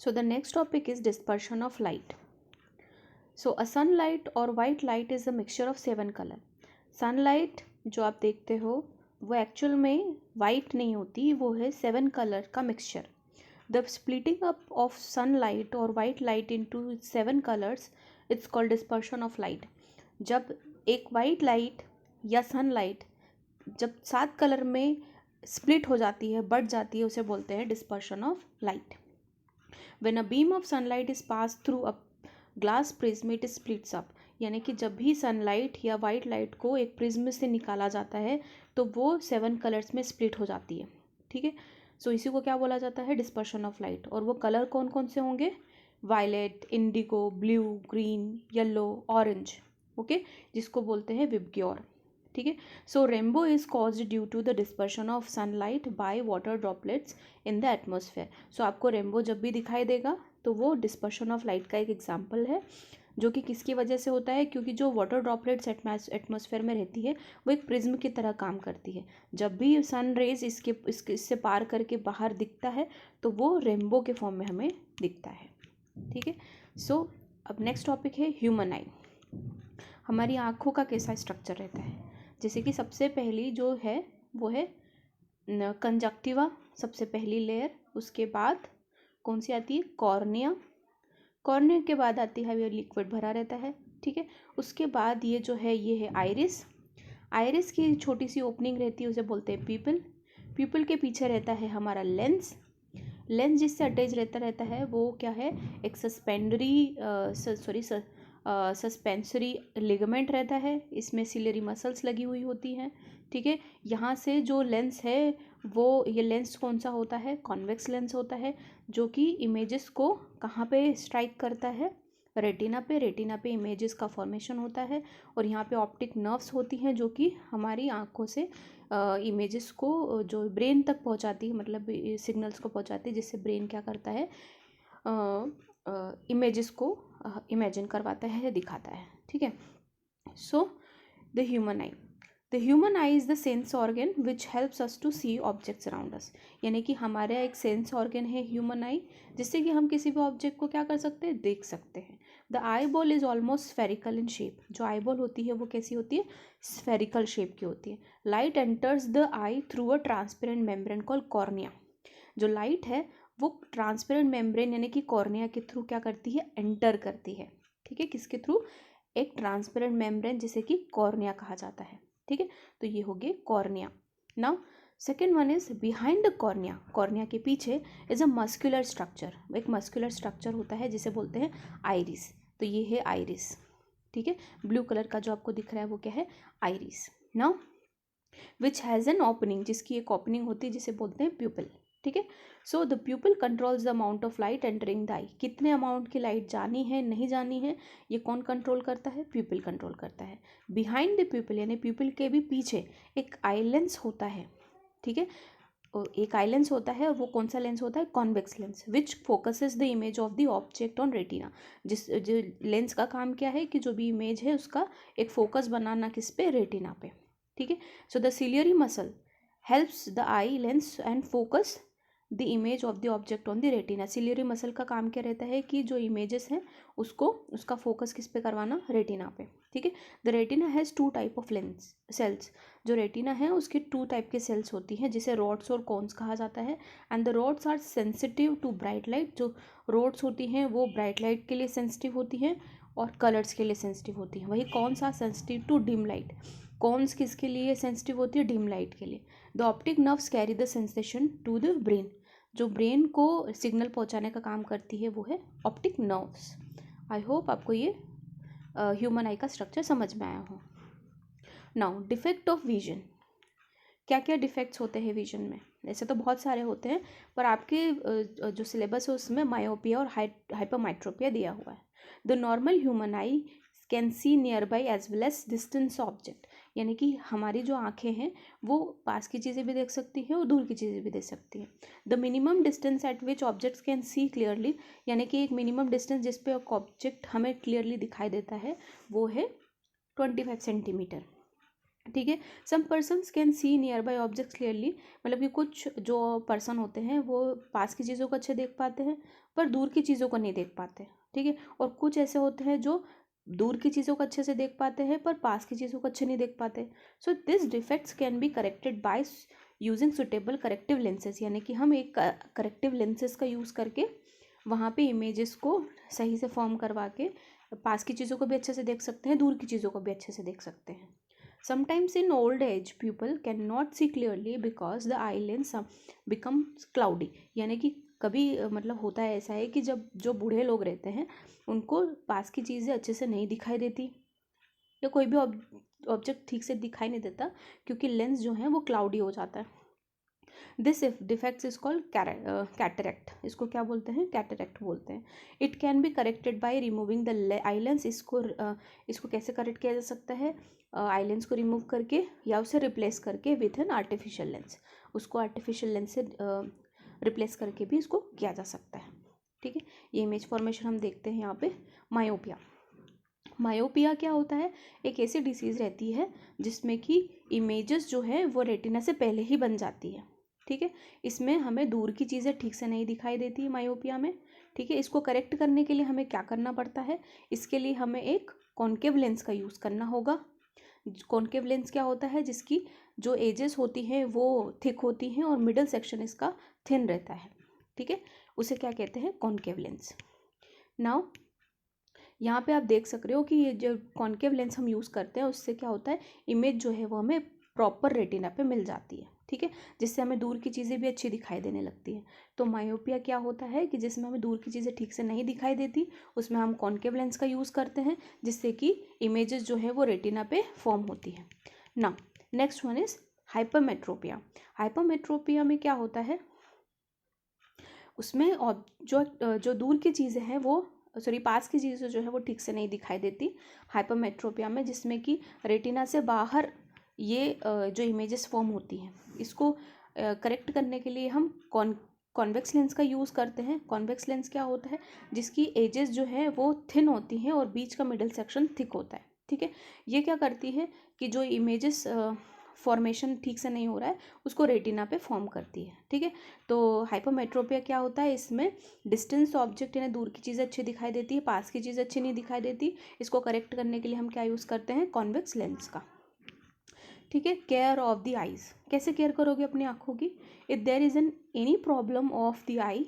So the next topic is dispersion of light. So a sunlight or white light is a mixture of 7 color. Sunlight जो आप देखते हो वो actual में white नहीं होती, वो है 7 कलर का mixture. The splitting up of sunlight or white light into 7 colors, it's called dispersion of light. जब एक white light या sunlight जब 7 कलर में स्प्लिट हो जाती है, बढ़ जाती है, उसे बोलते हैं dispersion of light. When a beam of sunlight is passed through a glass prism, it splits up. यानी कि जब भी सनलाइट या वाइट लाइट को एक प्रिज्म से निकाला जाता है तो वो 7 कलर्स में स्प्लिट हो जाती है. ठीक है. सो इसी को क्या बोला जाता है? Dispersion of light. और वो कलर कौन कौन से होंगे? Violet, indigo, blue, green, yellow, orange. Okay, जिसको बोलते हैं विबग्योर. ठीक है. So rainbow is caused due to the dispersion of sunlight by water droplets in the atmosphere. So आपको रेनबो जब भी दिखाई देगा तो वो डिस्पर्शन ऑफ लाइट का एक एग्जाम्पल है, जो कि किसकी वजह से होता है? क्योंकि जो वाटर ड्रॉपलेट्स एटमॉस्फेयर में रहती है वो एक प्रिज्म की तरह काम करती है. जब भी सन रेज इससे पार करके बाहर दिखता है तो वो रेनबो के फॉर्म में हमें दिखता है. ठीक है. सो अब नेक्स्ट टॉपिक है ह्यूमन आई. हमारी आँखों का कैसा स्ट्रक्चर रहता है? जैसे कि सबसे पहली जो है वो है कंजक्टिवा, सबसे पहली लेयर. उसके बाद कौन सी आती है? कॉर्निया. कॉर्निया के बाद आती है, ये लिक्विड भरा रहता है. ठीक है. उसके बाद ये जो है ये है आइरिस. आइरिस की छोटी सी ओपनिंग रहती है, उसे बोलते हैं पीपल. पीपल के पीछे रहता है हमारा लेंस. लेंस जिससे अटैच रहता है वो क्या है? एक सस्पेंसरी लिगामेंट रहता है. इसमें सिलरी मसल्स लगी हुई होती हैं. ठीक है. यहाँ से जो लेंस है वो, ये लेंस कौन सा होता है? कॉन्वेक्स लेंस होता है, जो कि इमेजेस को कहाँ पे स्ट्राइक करता है? रेटिना पे. रेटिना पे इमेजेस का फॉर्मेशन होता है. और यहाँ पे ऑप्टिक नर्व्स होती हैं जो कि हमारी आँखों से इमेजेस को जो ब्रेन तक पहुँचाती है, मतलब सिग्नल्स को पहुँचाती है, जिससे ब्रेन क्या करता है? इमेजेस को इमेजिन करवाता है, दिखाता है. ठीक है. So the human eye. The human eye is the sense organ which helps us to see objects around us. यानी कि हमारा एक सेंस ऑर्गन है ह्यूमन आई, जिससे कि हम किसी भी ऑब्जेक्ट को क्या कर सकते हैं? देख सकते हैं. The eye ball is almost spherical in shape. जो आई बॉल होती है वो कैसी होती है? स्फेरिकल शेप की होती है. Light enters the I through a transparent membrane called cornea. जो लाइट है वो ट्रांसपेरेंट मेम्ब्रेन यानी कि कॉर्निया के थ्रू क्या करती है? एंटर करती है. ठीक है. किसके थ्रू? एक ट्रांसपेरेंट मेम्ब्रेन जिसे कि कॉर्निया कहा जाता है. ठीक है. तो ये हो गई cornea. Now second one is behind the cornea. Cornea के पीछे इज अ मस्कुलर स्ट्रक्चर. एक मस्कुलर स्ट्रक्चर होता है जिसे बोलते हैं आइरिस. तो ये है आइरिस. ठीक है. ब्लू कलर का जो आपको दिख रहा है वो क्या है? Iris. Now which has an opening, जिसकी एक ओपनिंग होती है जिसे बोलते हैं प्यूपिल. ठीक है. So the pupil controls the amount of light entering the eye. कितने अमाउंट की लाइट जानी है, नहीं जानी है, ये कौन कंट्रोल करता है? प्यूपिल कंट्रोल करता है. बिहाइंड द प्यूपिल यानी प्यूपिल के भी पीछे एक आई लेंस होता है. ठीक है. एक आई लेंस होता है, और वो कौन सा लेंस होता है? Convex lens, which focuses the image of the object on retina. जो लेंस का काम क्या है कि जो भी इमेज है उसका एक फोकस बनाना किस पे? रेटिना पे. ठीक है. So the ciliary muscle helps the eye lens and focus the image of the object on the retina. Ciliary muscle का काम क्या रहता है कि जो इमेजेस हैं उसको, उसका फोकस किस पे करवाना? रेटिना पे. ठीक है. The retina has 2 type of lens cells. जो रेटिना है उसके 2 टाइप के सेल्स होती हैं, जिसे रॉड्स और कोन्स कहा जाता है. And the rods are sensitive to bright light. जो रॉड्स होती हैं वो ब्राइट लाइट के लिए सेंसिटिव होती हैं और कलर्स के लिए सेंसिटिव होती हैं. वही कौन सा? Sensitive to dim light. Cones किसके लिए सेंसिटिव होती है? डिम लाइट के लिए. The optic nerves carry the sensation to the brain. जो ब्रेन को सिग्नल पहुंचाने का काम करती है वो है ऑप्टिक नर्व्स. आई होप आपको ये ह्यूमन आई का स्ट्रक्चर समझ में आया हो. Now defect of vision. क्या क्या डिफेक्ट्स होते हैं विजन में? ऐसे तो बहुत सारे होते हैं, पर आपके जो सिलेबस है उसमें मायोपिया और हाइपरमेट्रोपिया दिया हुआ है. The normal human eye can see nearby as well as distance object. यानी कि हमारी जो आँखें हैं वो पास की चीज़ें भी देख सकती हैं और दूर की चीज़ें भी देख सकती हैं. The minimum distance eight which objects can see clearly. यानी कि एक मिनिमम डिस्टेंस जिस पे ऑब्जेक्ट हमें क्लियरली दिखाई देता है वो है 25 सेंटीमीटर. ठीक है। Some persons can see nearby objects clearly, मतलब कि कुछ जो पर्सन होते हैं वो पास की चीज़ों को अच्छे देख पाते हैं पर दूर की चीज़ों को नहीं देख पाते। ठीक है। और कुछ ऐसे होते हैं जो दूर की चीज़ों को अच्छे से देख पाते हैं पर पास की चीज़ों को अच्छे नहीं देख पाते। So this defects can be corrected by using suitable corrective lenses, यानी कि हम एक करेक्टिव लेंसेज का यूज़ करके वहाँ पे इमेजेस को सही से फॉर्म करवा के पास की चीज़ों को भी अच्छे से देख सकते हैं, दूर की चीज़ों को भी अच्छे से देख सकते हैं। Sometimes in old age people cannot see clearly because the eye lens becomes cloudy, यानी कि कभी मतलब होता है ऐसा है कि जब जो बूढ़े लोग रहते हैं उनको पास की चीज़ें अच्छे से नहीं दिखाई देती या कोई भी ऑब्जेक्ट ठीक से दिखाई नहीं देता क्योंकि लेंस जो है वो क्लाउडी हो जाता है। This defects is called cataract, इसको क्या बोलते हैं? कैटरेक्ट बोलते हैं। It can be corrected by removing the eye lens, इसको कैसे करेक्ट किया जा सकता है? आई लेंस को रिमूव करके या उसे रिप्लेस करके विथ एन आर्टिफिशियल लेंस, उसको आर्टिफिशियल लेंस से रिप्लेस करके भी इसको किया जा सकता है। ठीक है। ये इमेज फॉर्मेशन हम देखते हैं यहाँ पे। मायोपिया, मायोपिया क्या होता है? एक ऐसी डिसीज़ रहती है जिसमें कि इमेजेस जो है वो रेटिना से पहले ही बन जाती है। ठीक है। इसमें हमें दूर की चीज़ें ठीक से नहीं दिखाई देती मायोपिया में। ठीक है। इसको करेक्ट करने के लिए हमें क्या करना पड़ता है? इसके लिए हमें एक कॉन्केव लेंस का यूज़ करना होगा। कॉन्केव लेंस क्या होता है? जिसकी जो एजेस होती हैं वो थिक होती हैं और मिडल सेक्शन इसका थिन रहता है। ठीक है। उसे क्या कहते हैं? Concave lens. नाउ यहाँ पे आप देख सक रहे हो कि ये जो कॉन्केव लेंस हम यूज़ करते हैं उससे क्या होता है? इमेज जो है वो हमें प्रॉपर रेटिना पे मिल जाती है। ठीक है। जिससे हमें दूर की चीज़ें भी अच्छी दिखाई देने लगती हैं। तो मायोपिया क्या होता है कि जिसमें हमें दूर की चीज़ें ठीक से नहीं दिखाई देती, उसमें हम कॉन्केव लेंस का यूज़ करते हैं जिससे कि इमेजेस जो है वो रेटिना पे फॉर्म होती है। ना next one is hypermetropia. Hypermetropia में क्या होता है? उसमें जो दूर की चीज़ें हैं वो पास की चीज़ें जो है वो ठीक से नहीं दिखाई देती हाइपरमेट्रोपिया में, जिसमें कि रेटिना से बाहर ये जो इमेजेस फॉर्म होती हैं, इसको करेक्ट करने के लिए हम कॉन्वेक्स लेंस का यूज़ करते हैं। कॉन्वेक्स लेंस क्या होता है? जिसकी एजेस जो है वो थिन होती हैं और बीच का मिडल सेक्शन थिक होता है। ठीक है। ये क्या करती है कि जो इमेजेस फॉर्मेशन ठीक से नहीं हो रहा है उसको रेटिना पे फॉर्म करती है। ठीक है। तो हाइपरमेट्रोपिया क्या होता है? इसमें डिस्टेंस ऑब्जेक्ट यानी दूर की चीज़ें अच्छी दिखाई देती है, पास की चीज़ अच्छी नहीं दिखाई देती। इसको करेक्ट करने के लिए हम क्या यूज़ करते हैं? कॉन्वेक्स लेंस का। ठीक है। केयर ऑफ द आईज, कैसे केयर करोगे अपनी आँखों की? If there is any problem of the eye,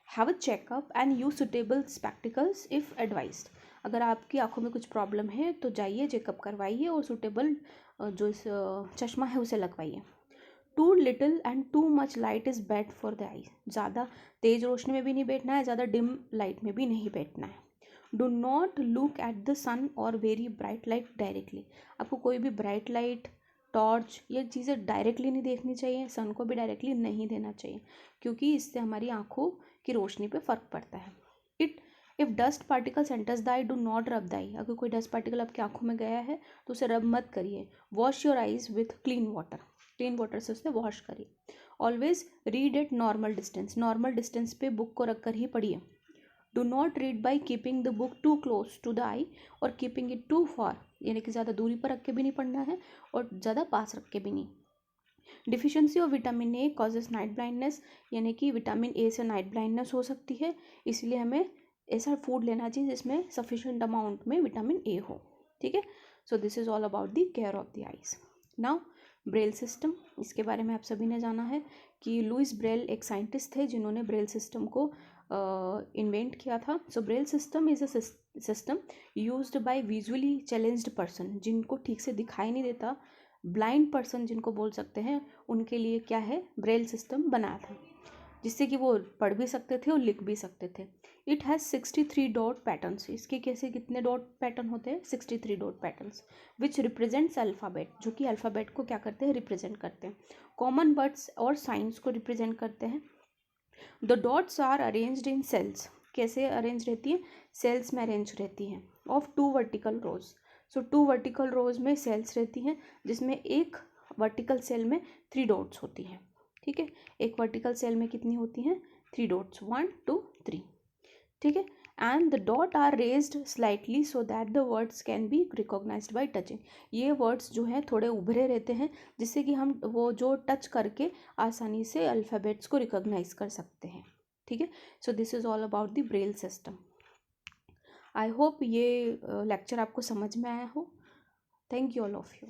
have a checkup and use suitable spectacles if advised. अगर आपकी आंखों में कुछ प्रॉब्लम है तो जाइए चेकअप करवाइए और सूटेबल जो चश्मा है उसे लगवाइए। Too little and too much light is bad for the eye, ज़्यादा तेज़ रोशनी में भी नहीं बैठना है, ज़्यादा डिम लाइट में भी नहीं बैठना है। Do not look at the sun और वेरी ब्राइट लाइट डायरेक्टली, आपको कोई भी ब्राइट लाइट, टॉर्च, ये चीज़ें डायरेक्टली नहीं देखनी चाहिए। सन को भी डायरेक्टली नहीं देना चाहिए क्योंकि इससे हमारी आँखों की रोशनी पे फ़र्क पड़ता है। If dust particles enters the eye, do not rub the eye, अगर कोई डस्ट पार्टिकल आपकी आँखों में गया है तो उसे रब मत करिए। Wash your eyes with clean water, clean water से उसे वॉश करिए। Always read at normal distance, normal distance पे बुक को रख कर ही पढ़िए। Do not read by keeping the book too close to the eye और कीपिंग इट टू फार, यानी कि ज़्यादा दूरी पर रख के भी नहीं पढ़ना है और ज़्यादा पास रख के भी नहीं। Deficiency of vitamin A causes night blindness, यानी कि विटामिन ए से नाइट ब्लाइंडनेस हो सकती है, इसलिए हमें ऐसा फूड लेना चाहिए जिसमें सफिशिएंट अमाउंट में विटामिन ए हो। ठीक है। So this is all about the care of the eyes. Now Braille system, इसके बारे में आप सभी ने जाना है कि लुइस ब्रेल एक साइंटिस्ट थे जिन्होंने ब्रेल सिस्टम को इन्वेंट किया था। So Braille system is a system used by visually challenged person, जिनको ठीक से दिखाई नहीं देता, ब्लाइंड पर्सन जिनको बोल सकते हैं, उनके लिए क्या है? ब्रेल सिस्टम बनाया था जिससे कि वो पढ़ भी सकते थे और लिख भी सकते थे। इट हैज़ 63 डॉट पैटर्न्स, इसके कैसे कितने डॉट पैटर्न होते हैं? 63 डॉट पैटर्न्स विच रिप्रेजेंट्स अल्फ़ाबेट, जो कि अल्फ़ाबेट को क्या करते हैं? रिप्रेजेंट करते हैं। कॉमन वर्ड्स और साइंस को रिप्रेजेंट करते हैं। The dots are arranged in cells, कैसे अरेंज रहती है? सेल्स में अरेंज रहती हैं। Of 2 vertical rows, so 2 vertical rows में सेल्स रहती हैं जिसमें एक वर्टिकल सेल में 3 डॉट्स होती हैं। ठीक है। एक वर्टिकल सेल में कितनी होती हैं? 3 डॉट्स, 1 2 3। ठीक है। And the dot are raised slightly so that the words can be recognised by touching. ये वर्ड्स जो हैं थोड़े उभरे रहते हैं जिससे कि हम वो जो टच करके आसानी से अल्फ़ाबेट्स को रिकॉग्नाइज कर सकते हैं, ठीक है। So this is all about the Braille system. I hope ये लेक्चर आपको समझ में आया हो। Thank you all of you.